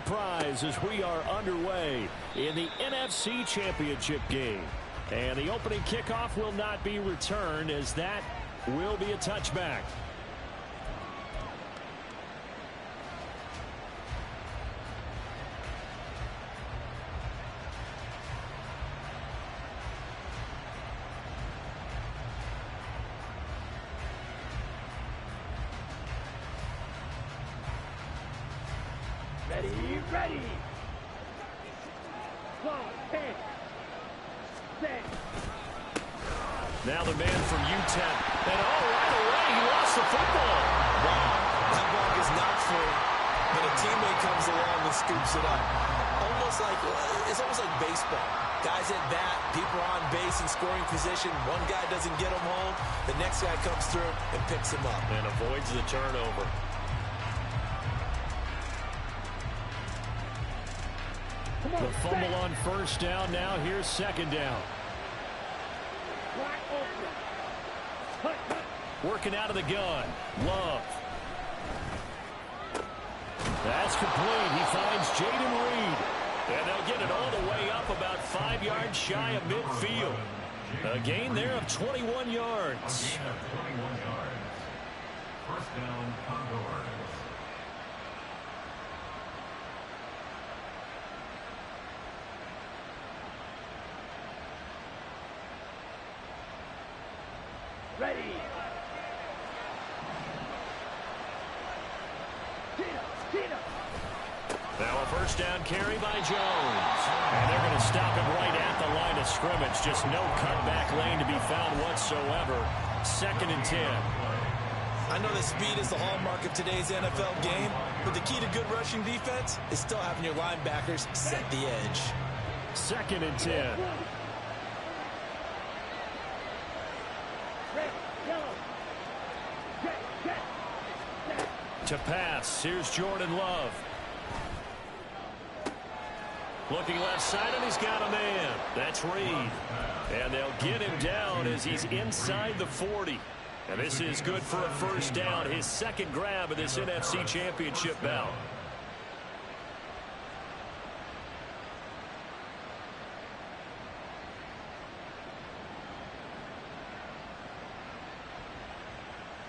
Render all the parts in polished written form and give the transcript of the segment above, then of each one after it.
prize as we are underway in the NFC Championship game. And the opening kickoff will not be returned, as that will be a touchback. Ready. 1, 10, 6. Now the man from U10. And right away, he lost the football. Wow, that ball is not free, but a teammate comes along and scoops it up. It's almost like baseball. Guys at bat, people are on base in scoring position. One guy doesn't get him home. The next guy comes through and picks him up. And avoids the turnover. The fumble on first down. Now here's second down. Working out of the gun. Love. That's complete. He finds Jaden Reed. And they'll get it all the way up about 5 yards shy of midfield. A gain there of 21 yards. First down, Condors. Ready. Now a first down carry by Jones. And they're going to stop him right at the line of scrimmage. Just no cutback lane to be found whatsoever. 2nd and 10. I know that speed is the hallmark of today's NFL game, but the key to good rushing defense is still having your linebackers set the edge. 2nd and 10. To pass, here's Jordan Love. Looking left side, and he's got a man. That's Reed. And they'll get him down as he's inside the 40. And this is good for a first down, his second grab of this NFC Championship bout.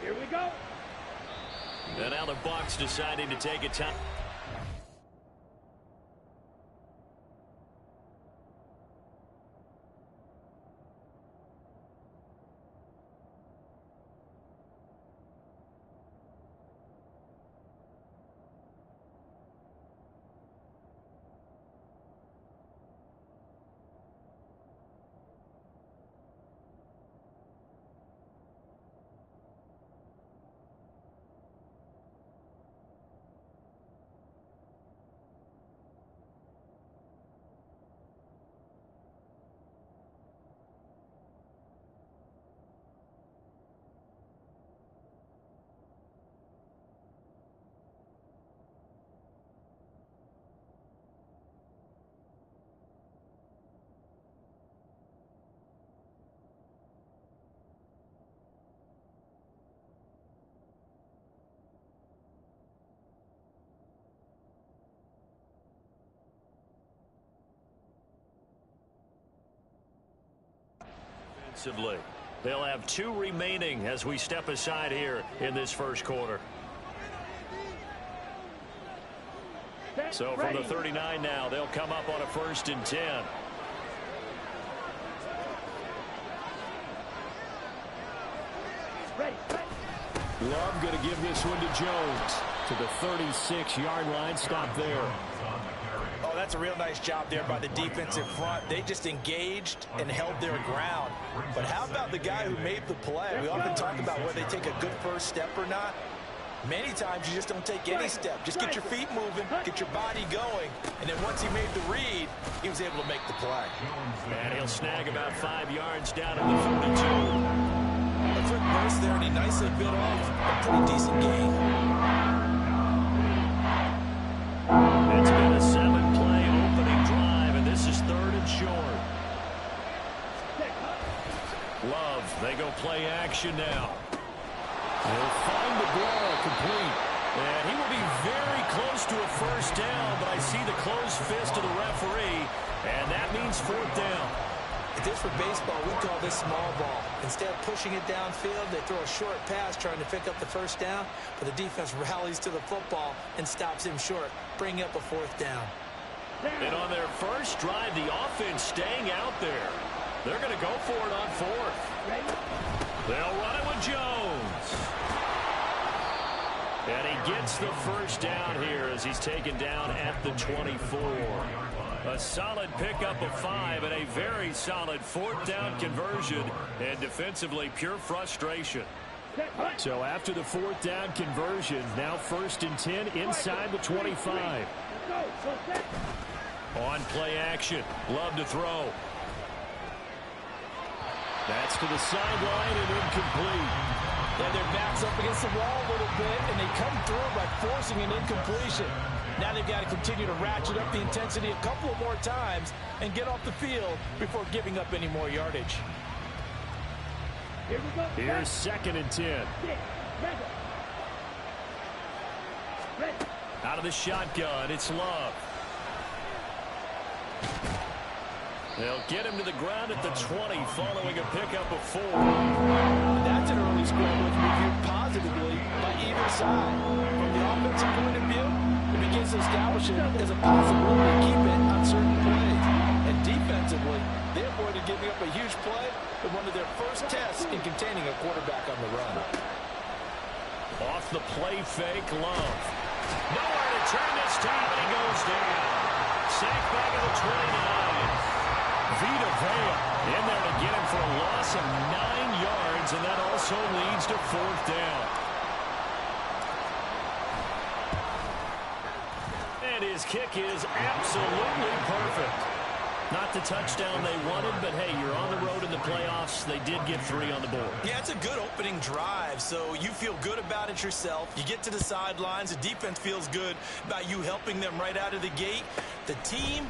Here we go. And now the Bucs deciding to take a time. They'll have 2 remaining as we step aside here in this first quarter. So from the 39 now, they'll come up on a 1st and 10. Love going to give this one to Jones to the 36-yard line. Stop there. Oh, that's a real nice job there by the defensive front. They just engaged and held their ground. But how about the guy who made the play? We often talk about whether they take a good first step or not. Many times you just don't take any step. Just get your feet moving, get your body going, and then once he made the read, he was able to make the play. And he'll snag about 5 yards down in the 42. A quick burst there, and he nicely bit off a pretty decent gain. It's been a 7-play opening drive, and this is 3rd and short. Love, they go play action now. They'll find the ball complete. And he will be very close to a first down, but I see the closed fist of the referee, and that means fourth down. If this were baseball, we call this small ball. Instead of pushing it downfield, they throw a short pass trying to pick up the first down, but the defense rallies to the football and stops him short, bringing up a fourth down. And on their first drive, the offense staying out there. They're going to go for it on fourth. They'll run it with Jones. And he gets the first down here as he's taken down at the 24. A solid pickup of 5 and a very solid fourth down conversion, and defensively pure frustration. So after the fourth down conversion, now 1st and 10 inside the 25. On play action, Love to throw. That's to the sideline and incomplete. Yeah, their back's up against the wall a little bit, and they come through by forcing an incompletion. Now they've got to continue to ratchet up the intensity a couple of more times and get off the field before giving up any more yardage. Here's 2nd and 10. Out of the shotgun, it's Love. They'll get him to the ground at the 20 following a pickup of 4. That's an early scramble to be viewed positively by either side. From the offensive point of view, it begins to establish it as a possibility to keep it on certain plays. And defensively, they avoided giving up a huge play with one of their first tests in containing a quarterback on the run. Off the play fake, Love. Nowhere to turn this time, and he goes down. Sacked back at the 29. Vita Vea in there to get him for a loss of 9 yards, and that also leads to 4th down. And his kick is absolutely perfect. Not the touchdown they wanted, but hey, you're on the road in the playoffs. They did get 3 on the board. Yeah, it's a good opening drive, so you feel good about it yourself. You get to the sidelines. The defense feels good about you helping them right out of the gate. The team,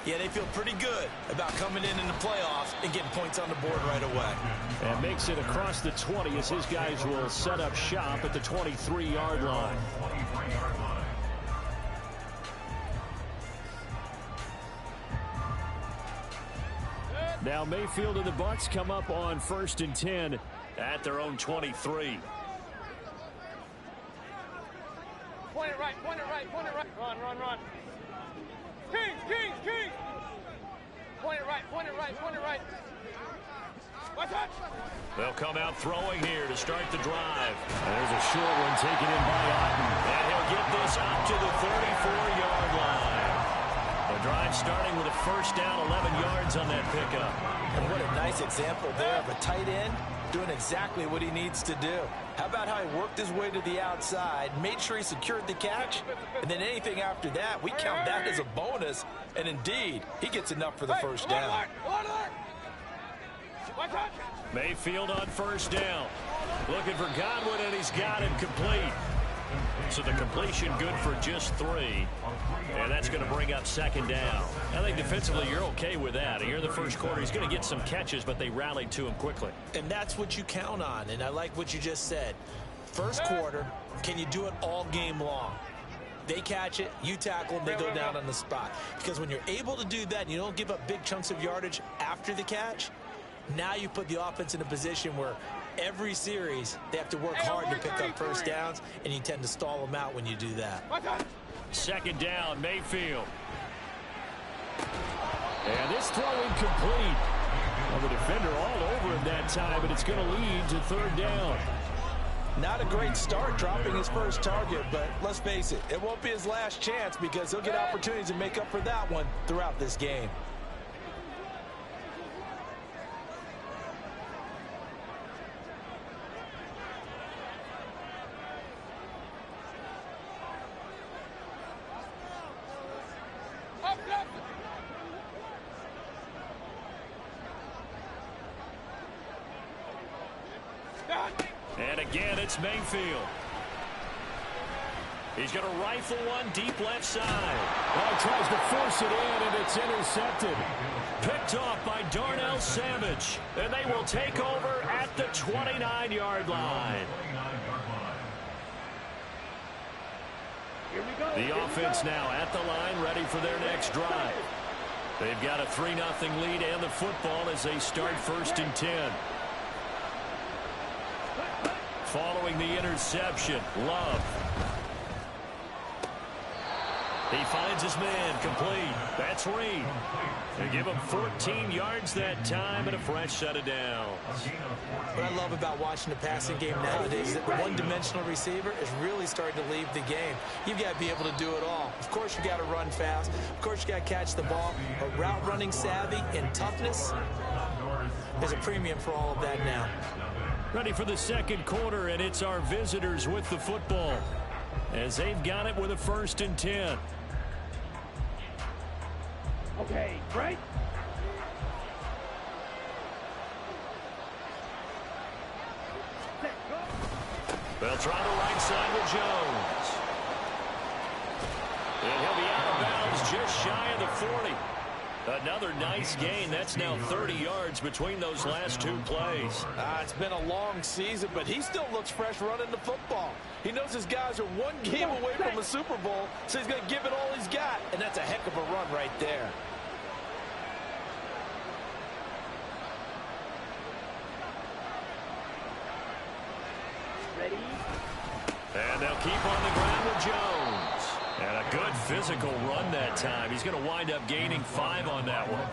yeah, they feel pretty good about coming in the playoffs and getting points on the board right away. And makes it across the 20 as his guys will set up shop at the 23-yard line. Now Mayfield and the Bucs come up on 1st and 10 at their own 23. Point it right, point it right, point it right. Run, run, run. Kings, Kings, Kings. Point it right, point it right, point it right. Watch out. They'll come out throwing here to start the drive. And there's a short one taken in by Otten. And he'll get this up to the 34-yard line. The drive starting with a first down, 11 yards on that pickup. And what a nice example there of a tight end doing exactly what he needs to do. How about how he worked his way to the outside, made sure he secured the catch, and then anything after that, we count that as a bonus. And indeed, he gets enough for the first down. Mayfield on first down. Looking for Godwin, and he's got it complete. So the completion good for just 3. And that's going to bring up 2nd down. I think defensively you're okay with that. Here in the first quarter, he's going to get some catches, but they rallied to him quickly. And that's what you count on, and I like what you just said. First quarter, can you do it all game long? They catch it, you tackle them, they go down on the spot. Because when you're able to do that and you don't give up big chunks of yardage after the catch, now you put the offense in a position where every series they have to work hard to pick up first downs, and you tend to stall them out when you do that. 2nd down, Mayfield. And this throw incomplete. Well, the defender all over him that time, but it's going to lead to 3rd down. Not a great start dropping his first target, but let's face it, it won't be his last chance because he'll get opportunities to make up for that one throughout this game. And again, it's Mayfield. He's going to rifle one deep left side. Well, he tries to force it in, and it's intercepted. Picked off by Darnell Savage. And they will take over at the 29-yard line. The offense now at the line, ready for their next drive. They've got a 3-0 lead and the football as they start 1st and 10. Following the interception, Love. He finds his man, complete. That's Reed. They give him 14 yards that time and a fresh set of downs. What I love about watching the passing game nowadays is that the one-dimensional receiver is really starting to leave the game. You've got to be able to do it all. Of course, you got to run fast. Of course, you got to catch the ball. But route running savvy and toughness is a premium for all of that now. Ready for the second quarter, and it's our visitors with the football as they've got it with a 1st and 10. Okay, right? They'll try the right side with Jones. And he'll be out of bounds just shy of the 40. Another nice gain. That's now 30 yards between those last 2 plays. It's been a long season, but he still looks fresh running the football. He knows his guys are 1 game away from a Super Bowl, so he's going to give it all he's got. And that's a heck of a run right there. Ready? And they'll keep on the ground with Jones. And a good physical run that time. He's going to wind up gaining 5 on that one.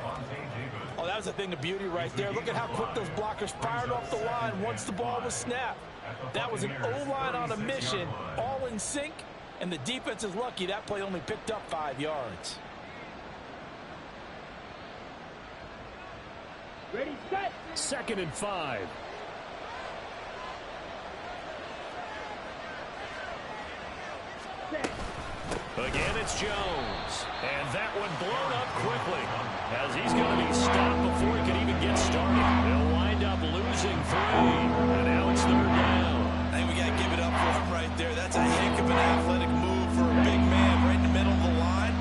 Oh, that was a thing of beauty right there. Look at how quick those blockers fired off the line once the ball was snapped. That was an O-line on a mission, all in sync, and the defense is lucky that play only picked up 5 yards. Ready, set! 2nd and 5. Again, it's Jones. And that one blown up quickly as he's going to be stopped before he can even get started. They'll wind up losing 3. And now it's 3rd down. I think we got to give it up for him right there. That's a heck of an athletic move for a big man right in the middle of the line.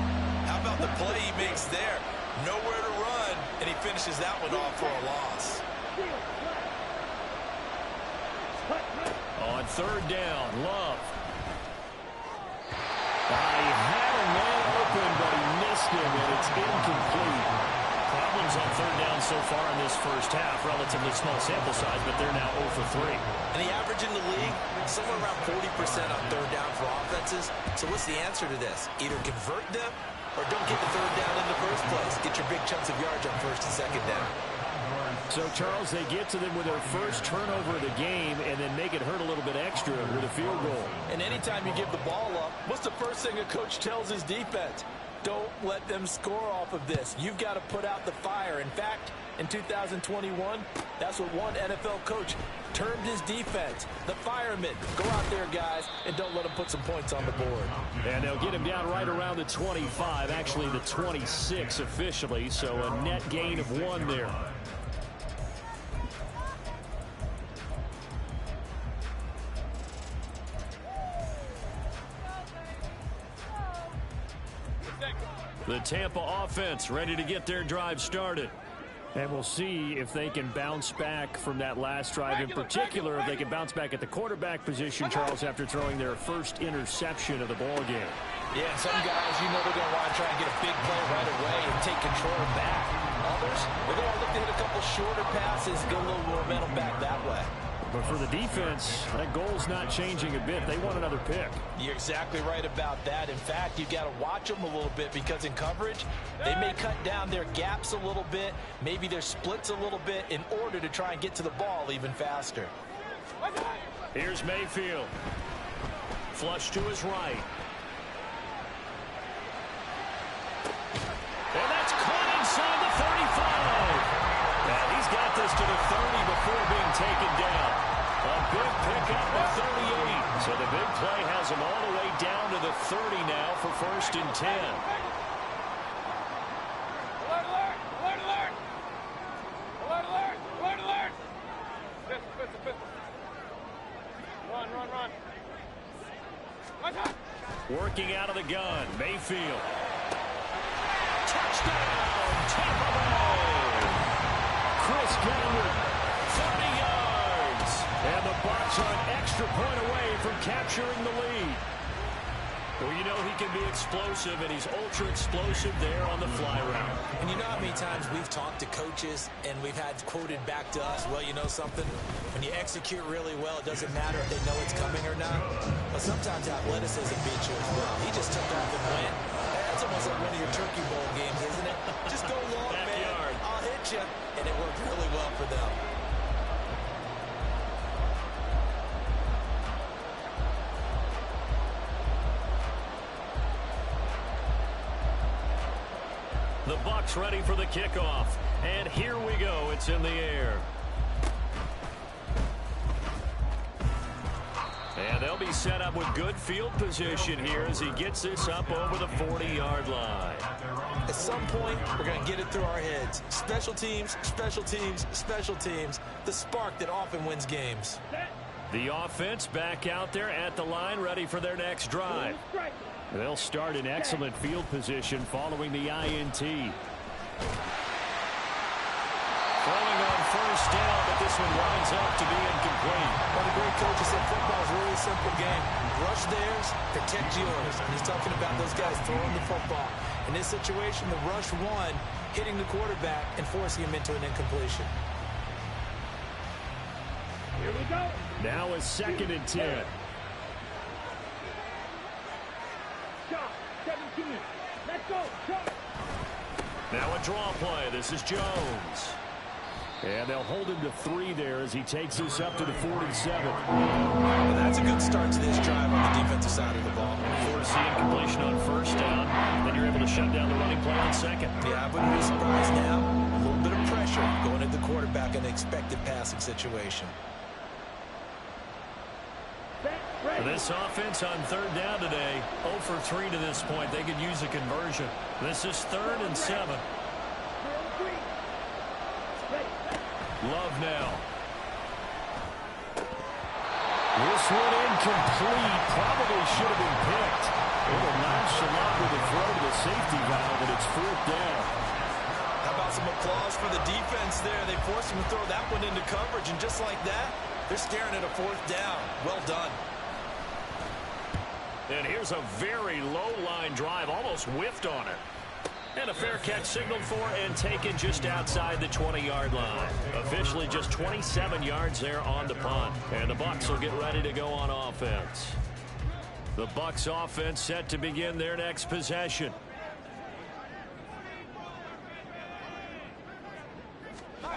How about the play he makes there? Nowhere to run, and he finishes that one off for a loss. On 3rd down, Love. He had a man open, but he missed him, and it's incomplete. Problems on 3rd down so far in this first half. Relatively small sample size, but they're now 0 for 3. And the average in the league, somewhere around 40% on 3rd down for offenses. So what's the answer to this? Either convert them or don't get the 3rd down in the first place. Get your big chunks of yards on 1st and 2nd down. So, Charles, they get to them with their first turnover of the game and then make it hurt a little bit extra with a field goal. And anytime you give the ball up, what's the first thing a coach tells his defense? Don't let them score off of this. You've got to put out the fire. In fact, in 2021, that's what one NFL coach termed his defense, the firemen. Go out there, guys, and don't let them put some points on the board. And they'll get him down right around the 25, actually the 26 officially, so a net gain of 1 there. The Tampa offense ready to get their drive started. And we'll see if they can bounce back from that last drive. In particular, if they can bounce back at the quarterback position, Charles, after throwing their first interception of the ball game. Yeah, some guys, you know they're going to want to try and get a big play right away and take control back. Others, they're going to look to hit a couple shorter passes, get a little momentum back that way. But for the defense, that goal's not changing a bit. They want another pick. You're exactly right about that. In fact, you've got to watch them a little bit because in coverage, they may cut down their gaps a little bit, maybe their splits a little bit in order to try and get to the ball even faster. Here's Mayfield. Flush to his right. And that's caught inside the 35. And he's got this to the 30 before being taken down. A big pickup at 38. So the big play has him all the way down to the 30 now for 1st and 10. Alert, alert! Alert, alert! Alert, alert! Alert, alert! Pistol, pistol, pistol. Run, run, run. Watch out! Working out of the gun, Mayfield. Touchdown, Tampa Bay! Chris Godwin, 30 yards. And the Bucs are an extra point away from capturing the lead. Well, you know he can be explosive, and he's ultra explosive there on the fly route. And you know how many times we've talked to coaches and we've had quoted back to us, well, you know something? When you execute really well, it doesn't matter if they know it's coming or not. But sometimes athleticism beats you as well. He just took off and went. That's almost like one of your Turkey Bowl games, isn't it? Just go long, man. I'll hit you. And it worked really well for them. The Bucs ready for the kickoff. And here we go. It's in the air. And they'll be set up with good field position here as he gets this up over the 40-yard line. At some point, we're going to get it through our heads. Special teams, special teams, special teams. The spark that often wins games. The offense back out there at the line, ready for their next drive. They'll start in excellent field position following the INT. Throwing on first down, but this one winds up to be incomplete. One of the great coaches said football is a really simple game. Rush theirs, protect yours. And he's talking about those guys throwing the football. In this situation, the rush one, hitting the quarterback and forcing him into an incompletion. Here we go. Now a 2nd and 10. 17. Let's go. Now a draw play. This is Jones. And they'll hold him to 3 there as he takes this up to the 47. Well, that's a good start to this drive on the defensive side of the ball. Force the incompletion on first down. Then you're able to shut down the running play on 2nd. Yeah, I wouldn't be surprised now. A little bit of pressure going at the quarterback in an expected passing situation. This offense on 3rd down today, 0 for 3 to this point. They could use a conversion. This is 3rd and 7. Love now. This one incomplete. Probably should have been picked. A little nonchalant with a throw to the safety valve, and it's 4th down. How about some applause for the defense there? They forced him to throw that one into coverage, and just like that, they're staring at a 4th down. Well done. And here's a very low-line drive, almost whiffed on it. And a fair catch signaled for and taken just outside the 20-yard line. Officially just 27 yards there on the punt. And the Bucs will get ready to go on offense. The Bucs offense set to begin their next possession. The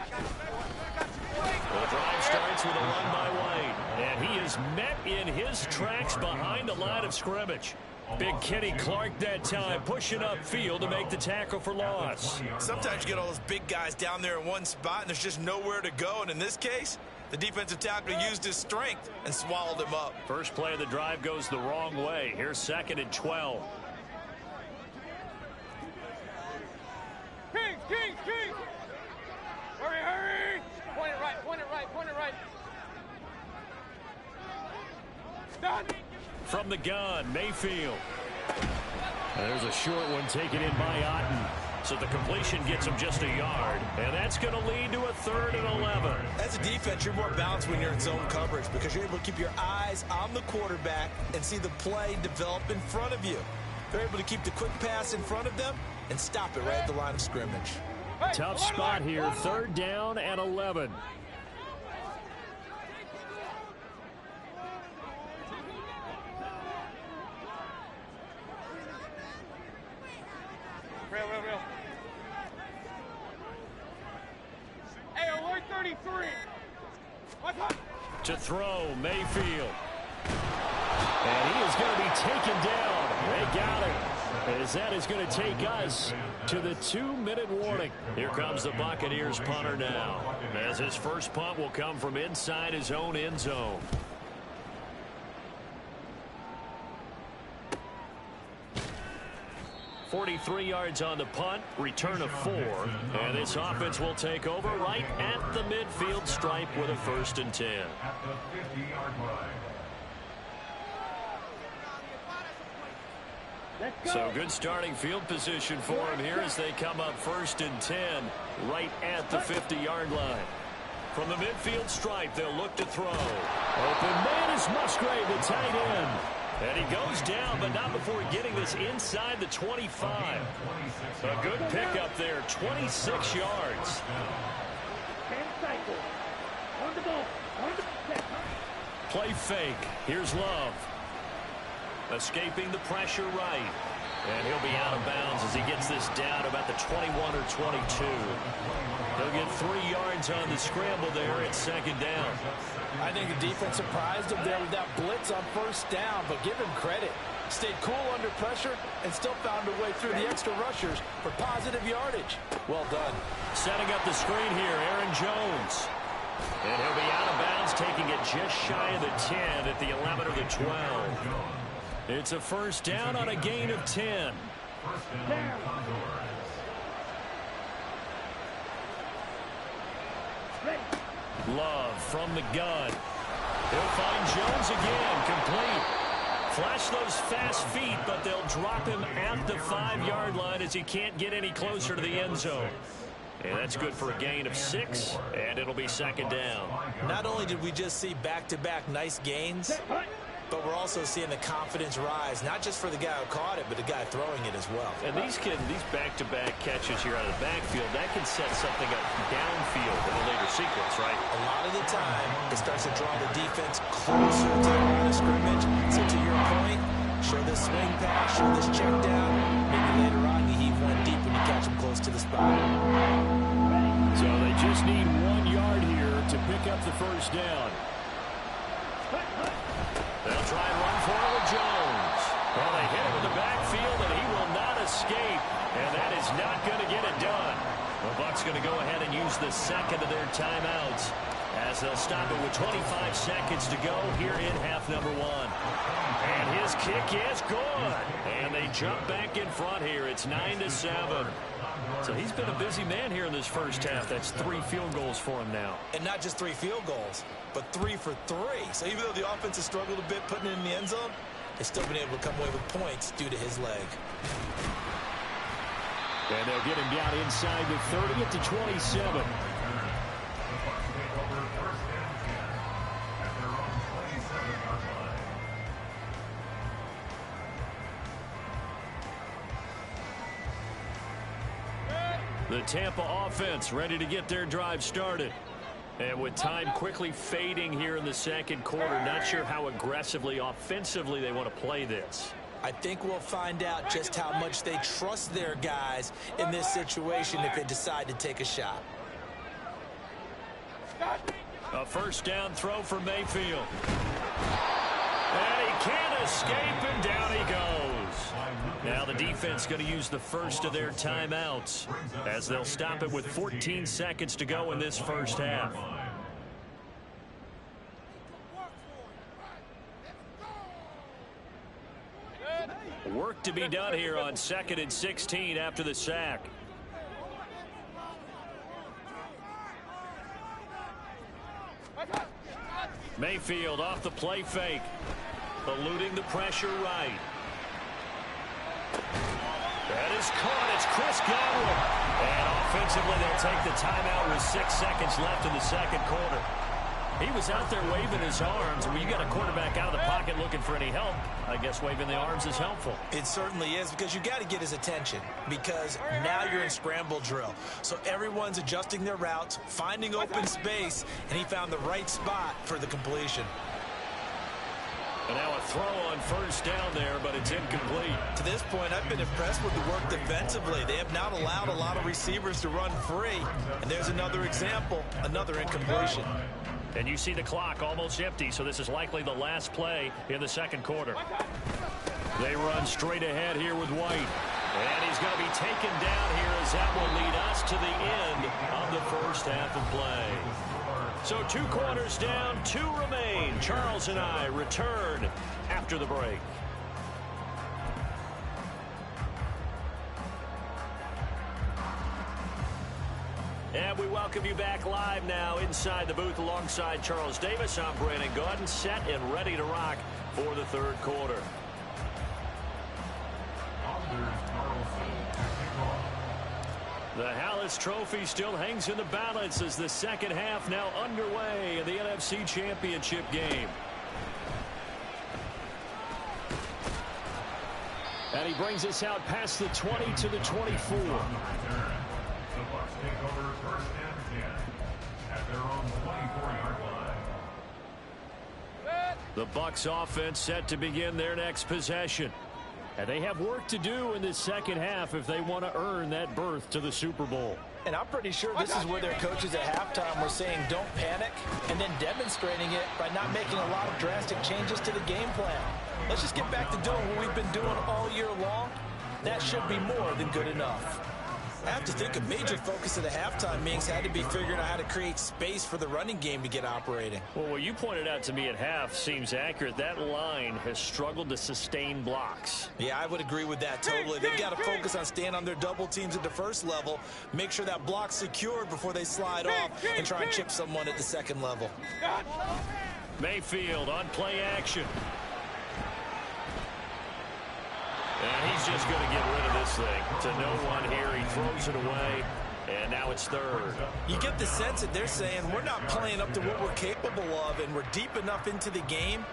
drive starts with a run by White. And he is met in his tracks behind the line of scrimmage. Big Kenny Clark that time pushing upfield to make the tackle for loss. Sometimes you get all those big guys down there in one spot and there's just nowhere to go. And in this case, the defensive tackle used his strength and swallowed him up. First play of the drive goes the wrong way. Here's 2nd and 12. Kings! Hurry! Point it right. Done. From the gun, Mayfield. And there's a short one taken in by Otten. So the completion gets him just a yard. And that's going to lead to a 3rd and 11. As a defense, you're more balanced when you're in zone coverage because you're able to keep your eyes on the quarterback and see the play develop in front of you. They're able to keep the quick pass in front of them and stop it right at the line of scrimmage. Tough spot here, 3rd down and 11. Real. Hey, alert 33. What's up? To throw, Mayfield. And he is going to be taken down. They got him. As that is going to take us to the 2-minute warning. Here comes the Buccaneers punter now. As his first punt will come from inside his own end zone. .43 yards on the punt, return of 4. And this offense will take over right at the midfield stripe with a 1st and 10. At the 50-yard line. So good starting field position for him here as they come up 1st and 10 right at the 50-yard line. From the midfield stripe, they'll look to throw. Open man is Musgrave, the tight end. And he goes down, but not before getting this inside the 25. A good pickup there, 26 yards. Play fake. Here's Love. Escaping the pressure right. And he'll be out of bounds as he gets this down about the 21 or 22. He'll get 3 yards on the scramble there at second down. I think the defense surprised him there with that blitz on first down, but give him credit. Stayed cool under pressure and still found a way through the extra rushers for positive yardage. Well done. Setting up the screen here, Aaron Jones. And he'll be out of bounds, taking it just shy of the 10 at the 11 or the 12. It's a first down on a gain of 10. Love from the gun. He'll find Jones again, complete. Flash those fast feet, but they'll drop him at the 5-yard line as he can't get any closer to the end zone. And that's good for a gain of 6, and it'll be second down. Not only did we just see back-to-back nice gains, but we're also seeing the confidence rise, not just for the guy who caught it, but the guy throwing it as well. And these back-to-back catches here out of the backfield, that can set something up downfield in a later sequence, right? A lot of the time, it starts to draw the defense closer to the line of scrimmage. So to your point, show this swing pass, show this check down. Maybe later on you heave one deep when you catch him close to the spot. So they just need 1 yard here to pick up the first down. They'll try and run for it with Jones. Well, they hit him in the backfield, and he will not escape. And that is not going to get it done. The Bucs going to go ahead and use the second of their timeouts as they'll stop it with 25 seconds to go here in half number 1. And his kick is good. And they jump back in front here. It's 9-7. So he's been a busy man here in this first half. That's 3 field goals for him now. And not just 3 field goals, but 3 for 3. So even though the offense has struggled a bit putting it in the end zone, they've still been able to come away with points due to his leg. And they'll get him down inside the 30 at the 27. The Tampa offense ready to get their drive started. And with time quickly fading here in the second quarter, not sure how aggressively, offensively they want to play this. I think we'll find out just how much they trust their guys in this situation if they decide to take a shot. A first down throw for Mayfield. And he can't escape, and down he goes. Now the defense going to use the first of their timeouts as they'll stop it with 14 seconds to go in this first half. Work to be done here on 2nd and 16 after the sack. Mayfield off the play fake, eluding the pressure right. That is caught. It's Chris Godwin. And offensively, they'll take the timeout with 6 seconds left in the second quarter. He was out there waving his arms. When you got a quarterback out of the pocket looking for any help, I guess waving the arms is helpful. It certainly is, because you got to get his attention, because now you're in scramble drill. So everyone's adjusting their routes, finding open space, and he found the right spot for the completion. And now a throw on first down there, but it's incomplete. To this point, I've been impressed with the work defensively. They have not allowed a lot of receivers to run free. And there's another example, another incompletion. And you see the clock almost empty, so this is likely the last play in the second quarter. They run straight ahead here with White. And he's going to be taken down here as that will lead us to the end of the first half of play. So 2 quarters down, 2 remain. Charles and I return after the break. And we welcome you back live now inside the booth alongside Charles Davis. I'm Brandon Gaudin, set and ready to rock for the third quarter. The Hallis Trophy still hangs in the balance as the second half now underway in the NFC Championship game. And he brings us out past the 20 to the 24. The Bucs take over first and 10 at their own 24-yard line. The Bucs offense set to begin their next possession. And they have work to do in the second half if they want to earn that berth to the Super Bowl. And I'm pretty sure this is where their coaches at halftime were saying don't panic, and then demonstrating it by not making a lot of drastic changes to the game plan. Let's just get back to doing what we've been doing all year long. That should be more than good enough. I have to think a major focus of the halftime meetings had to be figuring out how to create space for the running game to get operating. Well, what you pointed out to me at half seems accurate. That line has struggled to sustain blocks. Yeah, I would agree with that totally. They've got to focus on staying on their double teams at the first level, make sure that block's secured before they slide off and try and chip someone at the second level. Mayfield on play action. And he's just going to get rid of this thing to no one here. He throws it away, and now it's third. You get the sense that they're saying we're not playing up to what we're capable of, and we're deep enough into the game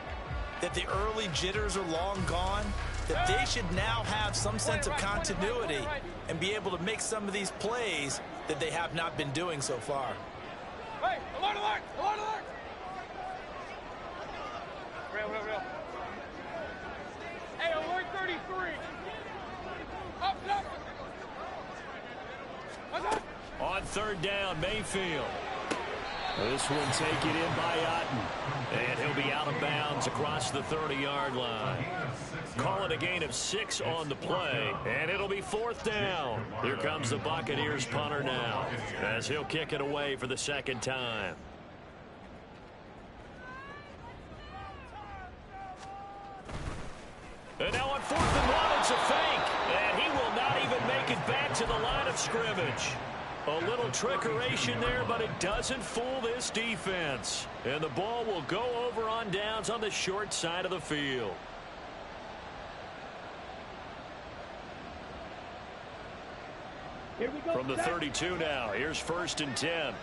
that the early jitters are long gone, that they should now have some sense of continuity and be able to make some of these plays that they have not been doing so far. Hey, alert, alert, alert, alert! Real. Hey, alert 33. Up. On third down, Mayfield. This one taken in by Otten. And he'll be out of bounds across the 30-yard line. Call it a gain of 6 on the play, and it'll be fourth down. Here comes the Buccaneers punter now, as he'll kick it away for the second time. And now on 4th and 1, it's a fake. And he will not even make it back to the line of scrimmage. A little trickeration there, but it doesn't fool this defense. And the ball will go over on downs on the short side of the field. Here we go. From the 32 now, here's 1st and 10.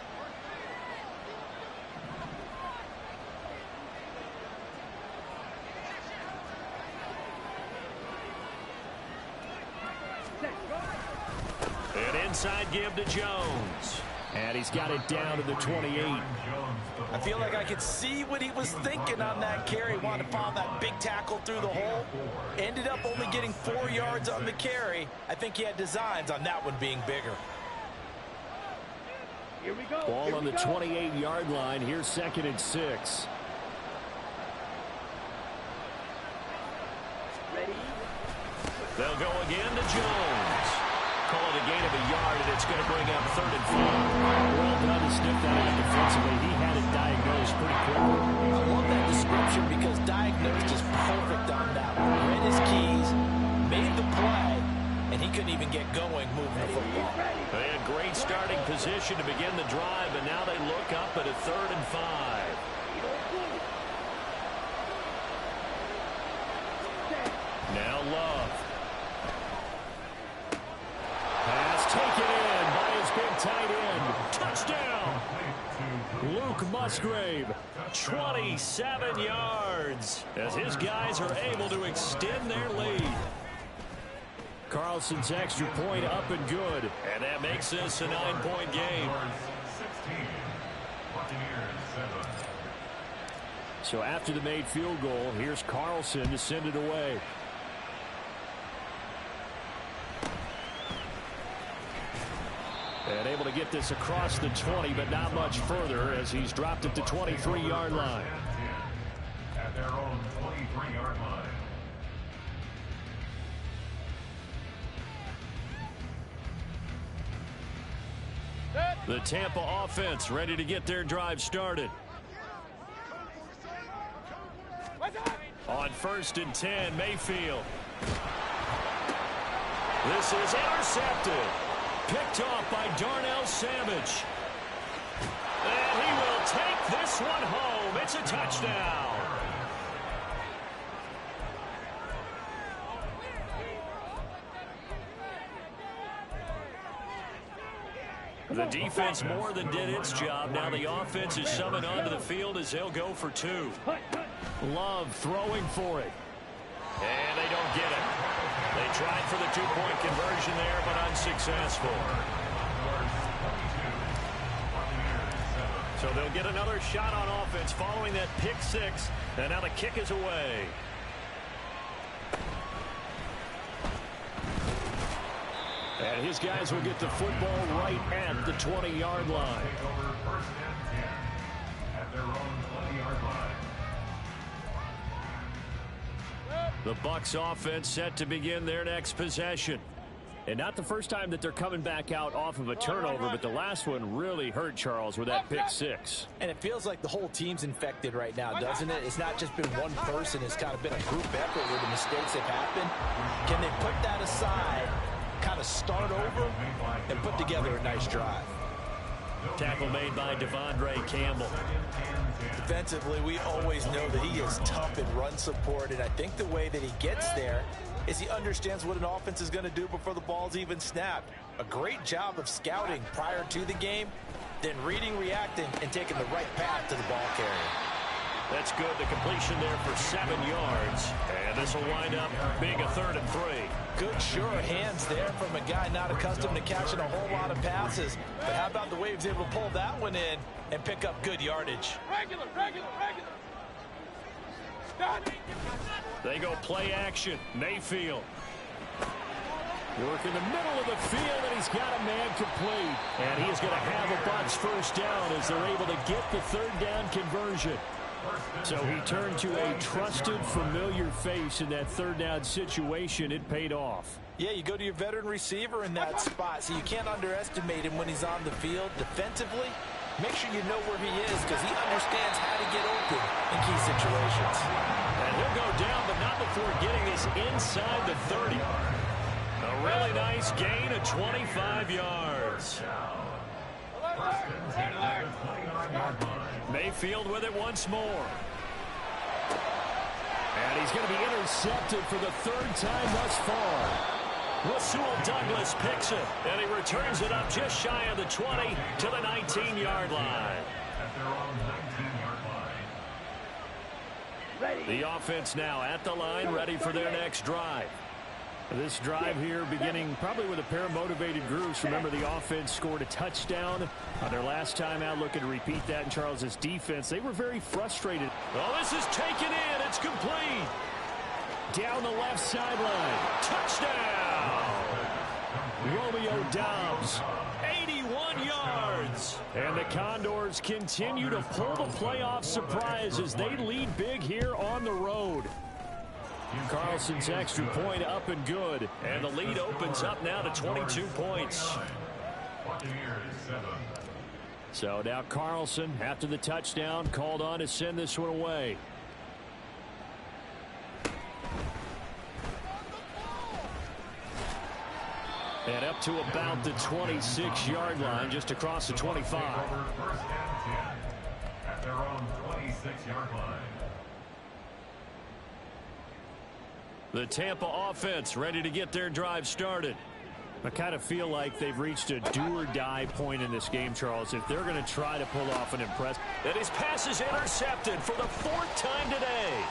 An inside give to Jones. And he's got it down to the 28. I feel like I could see what he was thinking on that carry. Wanted to follow that big tackle through the hole. Ended up only getting 4 yards on the carry. I think he had designs on that one being bigger. Here we go. Ball on the 28-yard line. Here's 2nd and 6. Ready? They'll go again to Jones. Call it a gain of a yard, and it's going to bring up 3rd and 4. Well done to sniff that out defensively. He had it diagnosed pretty quickly. I love that description because diagnosed is perfect on that one. Read his keys, made the play, and he couldn't even get going moving the football. They had great starting position to begin the drive, and now they look up at a 3rd and 5. Now Love. Pass taken in by his big tight end. Touchdown! Luke Musgrave, 27 yards, as his guys are able to extend their lead. Carlson's extra point up and good, and that makes this a 9-point game. 16, Buccaneers 7. So after the made field goal, here's Carlson to send it away. And able to get this across the 20, but not much further as he's dropped it to 23-yard line. At their own 23-yard line. The Tampa offense ready to get their drive started. On 1st and 10, Mayfield. This is intercepted. Picked off by Darnell Savage. And he will take this one home. It's a touchdown. The defense more than did its job. Now the offense is summoned onto the field as they'll go for 2. Love throwing for it. And they don't get it. They They tried for the two-point conversion there, but unsuccessful. So they'll get another shot on offense following that pick six. And now the kick is away. And his guys will get the football right at the 20-yard line. At their own 20-yard line. The Bucs offense set to begin their next possession. And not the first time that they're coming back out off of a turnover, but the last one really hurt, Charles, with that pick six. And it feels like the whole team's infected right now, doesn't it? It's not just been one person. It's kind of been a group effort where the mistakes have happened. Can they put that aside, kind of start over, and put together a nice drive? Tackle made by Devondre Campbell. Defensively, we always know that he is tough in run support, and I think the way that he gets there is he understands what an offense is going to do before the ball's even snapped. A great job of scouting prior to the game, then reading, reacting, and taking the right path to the ball carrier. That's good. The completion there for 7 yards. And this will wind up being a 3rd and 3. Good, sure hands there from a guy not accustomed to catching a whole lot of passes. But how about the way he was able to pull that one in and pick up good yardage? Regular. They go play action. Mayfield. Work in the middle of the field, and he's got a man complete. And he's going to have a Bucs first down as they're able to get the 3rd down conversion. So he turned to a trusted, familiar face in that 3rd down situation. It paid off. Yeah, you go to your veteran receiver in that spot, so you can't underestimate him when he's on the field. Defensively, make sure you know where he is because he understands how to get open in key situations. And he'll go down, but not before getting this inside the 30. A really nice gain of 25 yards. Mayfield with it once more. And he's going to be intercepted for the 3rd time thus far. Rasul Douglas picks it, and he returns it up just shy of the 20 to the 19-yard line. At their own 19-yard line. The offense now at the line, ready for their next drive. This drive here beginning probably with a pair of motivated groups. Remember, the offense scored a touchdown on their last time out, looking to repeat that in Charles's defense. They were very frustrated. Oh, this is taken in. It's complete. Down the left sideline. Touchdown. Romeo Doubs. 81 yards. And the Condors continue to pull the playoff surprise as they lead big here on the road. Carlson's extra point up and good. And the lead opens up now to 22 points. So now Carlson, after the touchdown, called on to send this one away. And up to about the 26-yard line, just across the 25. First and 10 at their own 26-yard line. The Tampa offense ready to get their drive started. I kind of feel like they've reached a do-or-die point in this game, Charles, if they're going to try to pull off an impress. And his pass is intercepted for the 4th time today.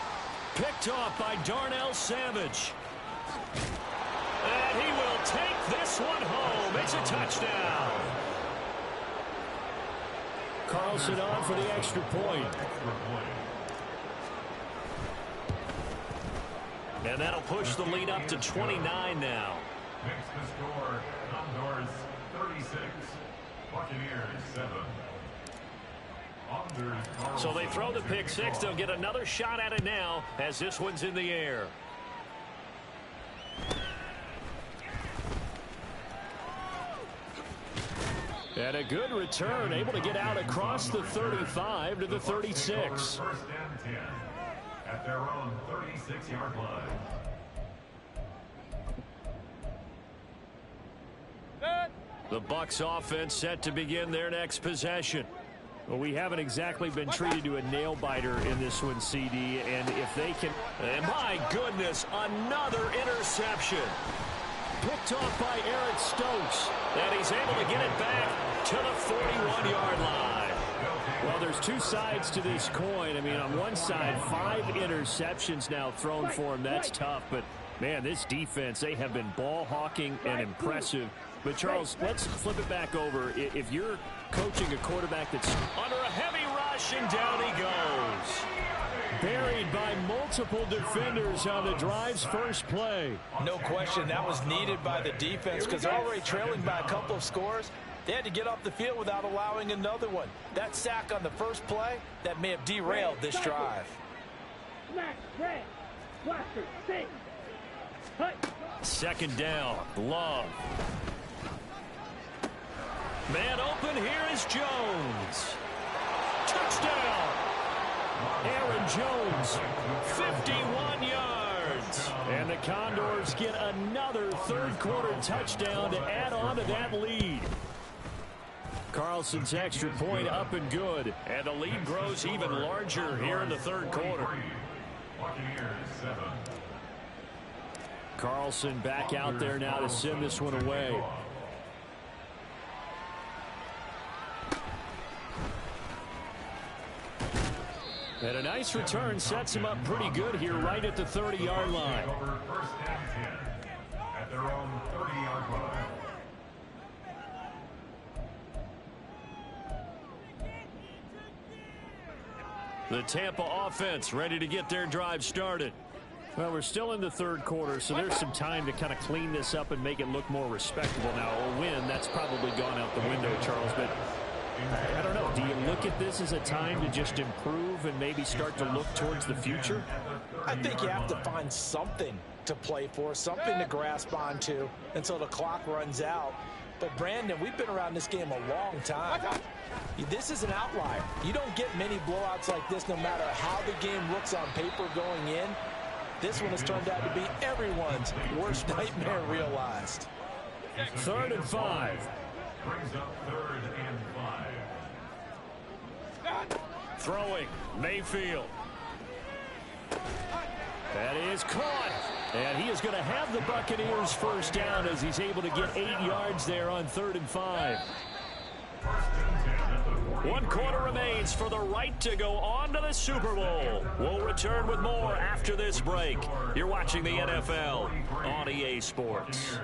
Picked off by Darnell Savage. And he will take this one home. It's a touchdown. Carlson on for the extra point. And that'll push the lead up to 29 now. Makes the score Condors 36, Buccaneers 7. So they throw the pick six. They'll get another shot at it now as this one's in the air. And a good return, able to get out across the 35 to the 36. First and 10 at their own 36-yard line. The Bucs offense set to begin their next possession. Well, we haven't exactly been treated to a nail-biter in this one, CD, and if they can... And my goodness, another interception. Picked off by Eric Stokes, and he's able to get it back to the 41-yard line. Well, there's two sides to this coin. I mean, on one side, 5 interceptions now thrown for him. That's tough, but Man, this defense, they have been ball hawking and impressive. But, Charles, let's flip it back over. If you're coaching a quarterback that's under a heavy rush, and down he goes. Buried by multiple defenders on the drive's first play. No question, that was needed by the defense because they're already trailing by a couple of scores. They had to get off the field without allowing another one. That sack on the first play, that may have derailed this drive. Second down, Love. Man open, here is Jones. Touchdown! Aaron Jones, 51 yards. And the Condors get another third-quarter touchdown to add on to that lead. Carlson's extra point up and good. And the lead grows even larger here in the third quarter. Carlson back out there now to send this one away. And a nice return sets him up pretty good here right at the 30-yard line. At their own 30-yard line. The Tampa offense ready to get their drive started. Well, we're still in the third quarter, so there's some time to kind of clean this up and make it look more respectable. Now, a win, that's probably gone out the window, Charles, but I don't know. Do you look at this as a time to just improve and maybe start to look towards the future? I think you have to find something to play for, something to grasp onto until the clock runs out. But, Brandon, we've been around this game a long time. This is an outlier. You don't get many blowouts like this no matter how the game looks on paper going in. This one has turned out to be everyone's worst nightmare realized. 3rd and 5. Brings up 3rd and 5. Throwing, Mayfield. That is caught. And he is going to have the Buccaneers first down as he's able to get 8 yards there on 3rd and 5. 1 quarter remains for the right to go on to the Super Bowl. We'll return with more after this break. You're watching the NFL on EA Sports.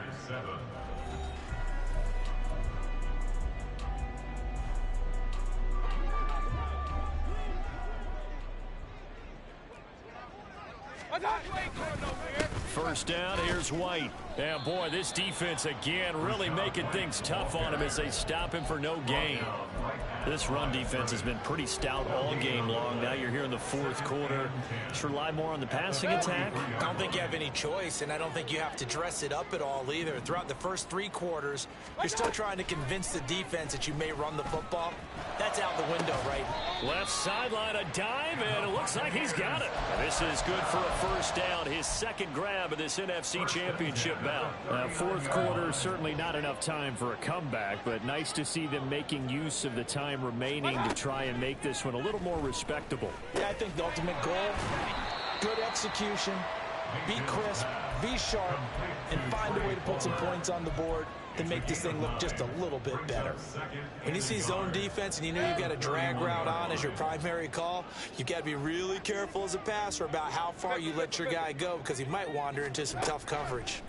First down, here's White. And boy, this defense again really making things tough on him as they stop him for no gain. This run defense has been pretty stout all game long. Now you're here in the 4th quarter. Just rely more on the passing attack. I don't think you have any choice, and I don't think you have to dress it up at all either. Throughout the first 3 quarters, you're still trying to convince the defense that you may run the football. That's out the window right now. Left sideline, a dive, and it looks like he's got it. And this is good for a first down, his second grab of this NFC Championship bout. 4th quarter, certainly not enough time for a comeback, but nice to see them making use of the time remaining to try and make this one a little more respectable. Yeah, I think the ultimate goal, good execution, be crisp, be sharp, and find a way to put some points on the board to make this thing look just a little bit better. When you see zone defense and you know you've got a drag route on as your primary call, you've got to be really careful as a passer about how far you let your guy go because he might wander into some tough coverage.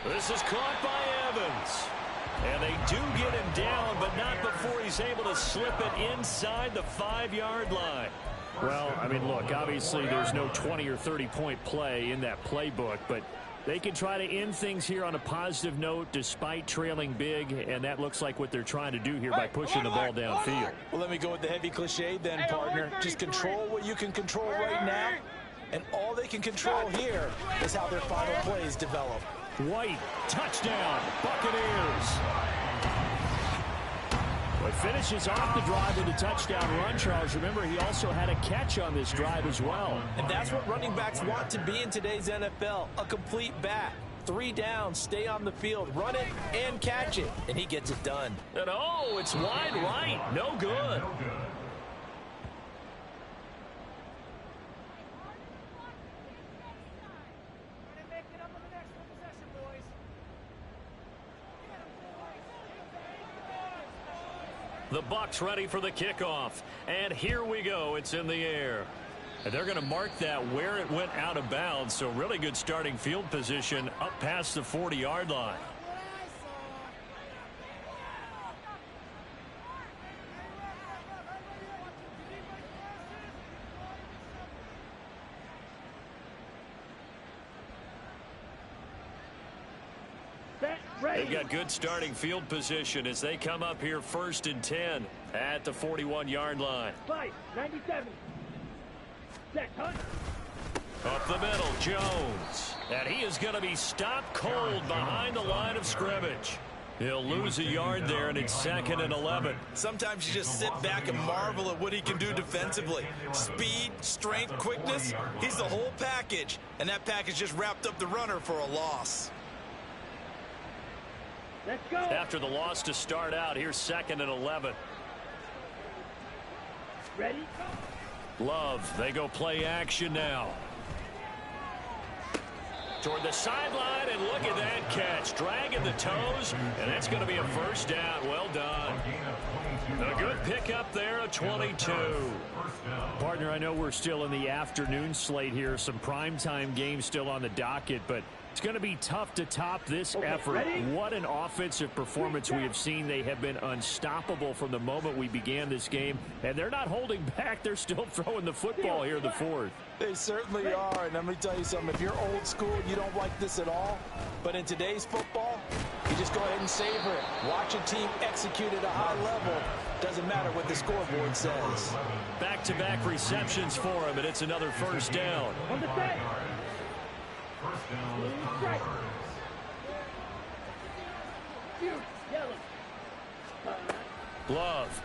This is caught by Evans. And they do get him down, but not before he's able to slip it inside the 5-yard line. Well, I mean, look, obviously there's no 20 or 30-point play in that playbook, but they can try to end things here on a positive note despite trailing big, and that looks like what they're trying to do here by pushing the ball downfield. Well, let me go with the heavy cliche then, partner. Just control what you can control right now, and all they can control here is how their final plays develop. White, touchdown, Buccaneers. Well, finishes off the drive with a touchdown run, Charles. Remember, he also had a catch on this drive as well. And that's what running backs want to be in today's NFL, a complete back. 3 downs, stay on the field, run it, and catch it. And he gets it done. And oh, it's wide right. No good. The Bucs ready for the kickoff. And here we go. It's in the air. And they're going to mark that where it went out of bounds. So really good starting field position up past the 40-yard line. They've got good starting field position as they come up here 1st and 10 at the 41-yard line. 97. Set, hunt. Up the middle, Jones. And he is going to be stopped cold behind the line of scrimmage. He'll lose a yard there, and it's 2nd and 11. Sometimes you just sit back and marvel at what he can do defensively. Speed, strength, quickness, he's the whole package. And that package just wrapped up the runner for a loss. Let's go. After the loss to start out, here's 2nd and 11. Ready? Love, they go play action now. Toward the sideline, and look at that catch. Dragging the toes, and that's going to be a 1st down. Well done. A good pickup there, a 22. Partner, I know we're still in the afternoon slate here. Some primetime games still on the docket, but it's going to be tough to top this effort. Ready? What an offensive performance we have seen. They have been unstoppable from the moment we began this game, and they're not holding back. They're still throwing the football here in the 4th. They certainly are, and let me tell you something. If you're old school, you don't like this at all. But in today's football, you just go ahead and savor it. Watch a team execute at a high level. Doesn't matter what the scoreboard says. Back-to-back receptions for him, and it's another 1st down. On the set. Strike. Shoot. Yellow. Love.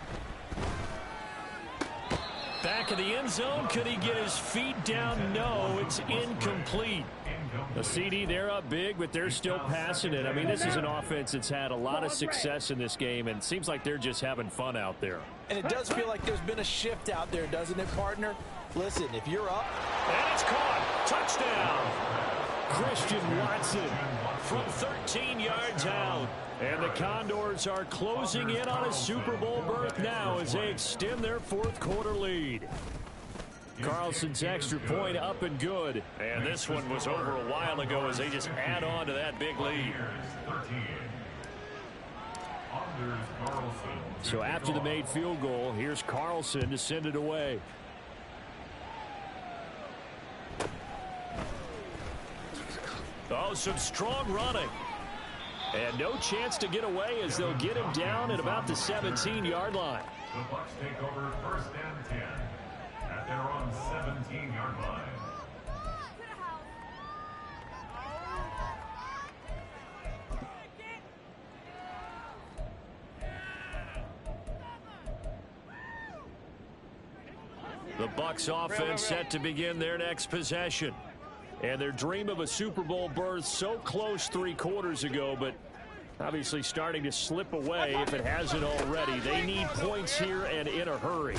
Back of the end zone. Could he get his feet down? No, it's incomplete. The CD, they're up big, but they're still passing it. I mean, this is an offense that's had a lot of success in this game, and it seems like they're just having fun out there. And it does feel like there's been a shift out there, doesn't it, partner? Listen, if you're up. And it's caught. Touchdown. Christian Watson From 13 yards out. And the Condors are closing in on a Super Bowl berth now as they extend their 4th quarter lead. Carlson's extra point up and good. And this one was over a while ago as they just add on to that big lead. So after the made field goal, here's Carlson to send it away. Oh, some strong running. And no chance to get away as they'll get him down at about the 17-yard line. The Bucs take over 1st and 10 at their own 17-yard line. The Bucs offense set to begin their next possession. And their dream of a Super Bowl berth so close 3 quarters ago, but obviously starting to slip away if it hasn't already. They need points here and in a hurry.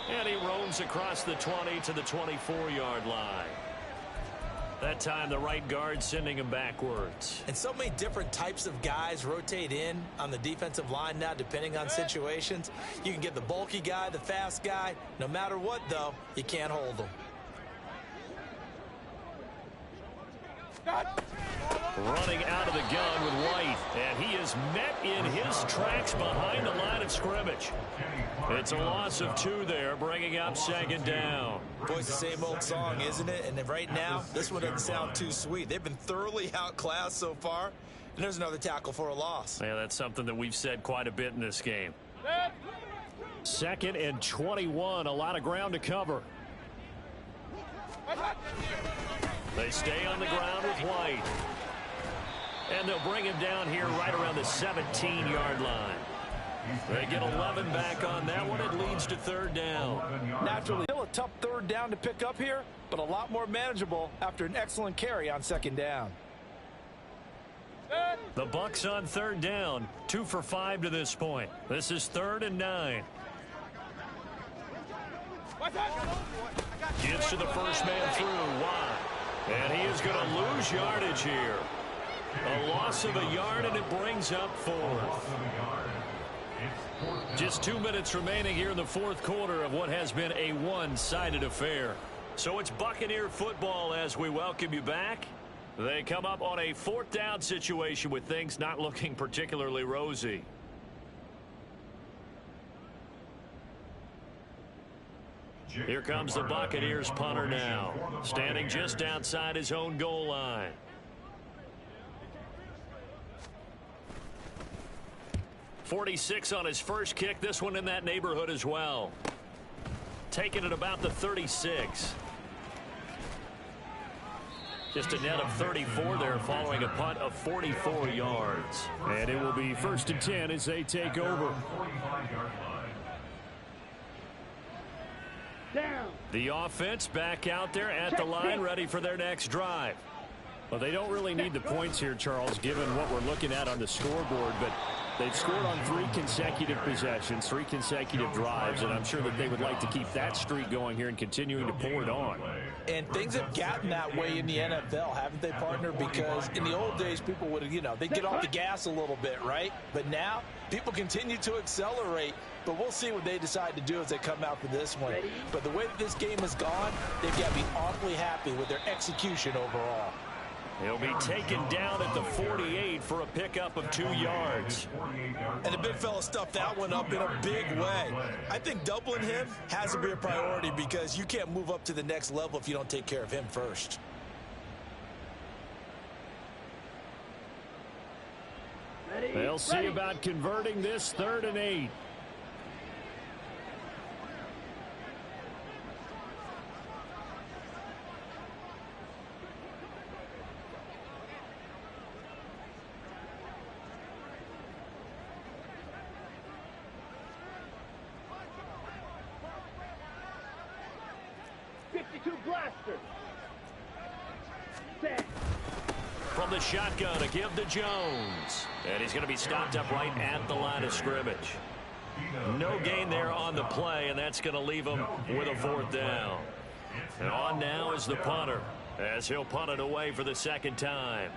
And he roams across the 20 to the 24-yard line. That time the right guard sending him backwards. And so many different types of guys rotate in on the defensive line now depending on situations. You can get the bulky guy, the fast guy. No matter what, though, you can't hold them. Running out of the gun with White, and he is met in his tracks behind the line of scrimmage. It's a loss of 2 there, bringing up 2nd down. Boy, it's the same old song, isn't it? And right now, this one doesn't sound too sweet. They've been thoroughly outclassed so far, and there's another tackle for a loss. Yeah, that's something that we've said quite a bit in this game. 2nd and 21, a lot of ground to cover. They stay on the ground with White. And they'll bring him down here right around the 17-yard line. They get 11 back on that one. It leads to 3rd down. Naturally, still a tough 3rd down to pick up here, but a lot more manageable after an excellent carry on 2nd down. The Bucs on 3rd down, 2 for 5 to this point. This is 3rd and 9. Gives to the first man through. Watt. And he is going to lose yardage here. A loss of a yard, and it brings up 4th. Just 2 minutes remaining here in the fourth quarter of what has been a one-sided affair. So it's Buccaneer football as we welcome you back. They come up on a fourth down situation with things not looking particularly rosy. Here comes the Buccaneers punter now, standing just outside his own goal line. .46 on his first kick. This one in that neighborhood as well. Taking it about the 36. Just a net of 34 there following a punt of 44 yards. And it will be 1st and 10 as they take over. Down. The offense back out there at the line, ready for their next drive. Well, they don't really need the points here, Charles, given what we're looking at on the scoreboard, but they've scored on 3 consecutive possessions, 3 consecutive drives, and I'm sure that they would like to keep that streak going here and continuing to pour it on. And things have gotten that way in the NFL, haven't they, partner? Because in the old days, people would, they'd get off the gas a little bit, right? But now, people continue to accelerate, but we'll see what they decide to do as they come out for this one. But the way that this game has gone, they've got to be awfully happy with their execution overall. He'll be taken down at the 48 for a pickup of 2 yards. And the big fella stuffed that one up in a big way. I think doubling him has to be a priority because you can't move up to the next level if you don't take care of him first. They'll see about converting this 3rd and 8. From the shotgun to give to Jones. And he's going to be stopped up right at the line of scrimmage. No gain there on the play, and that's going to leave him with a 4th down. And on now is the punter, as he'll punt it away for the 2nd time.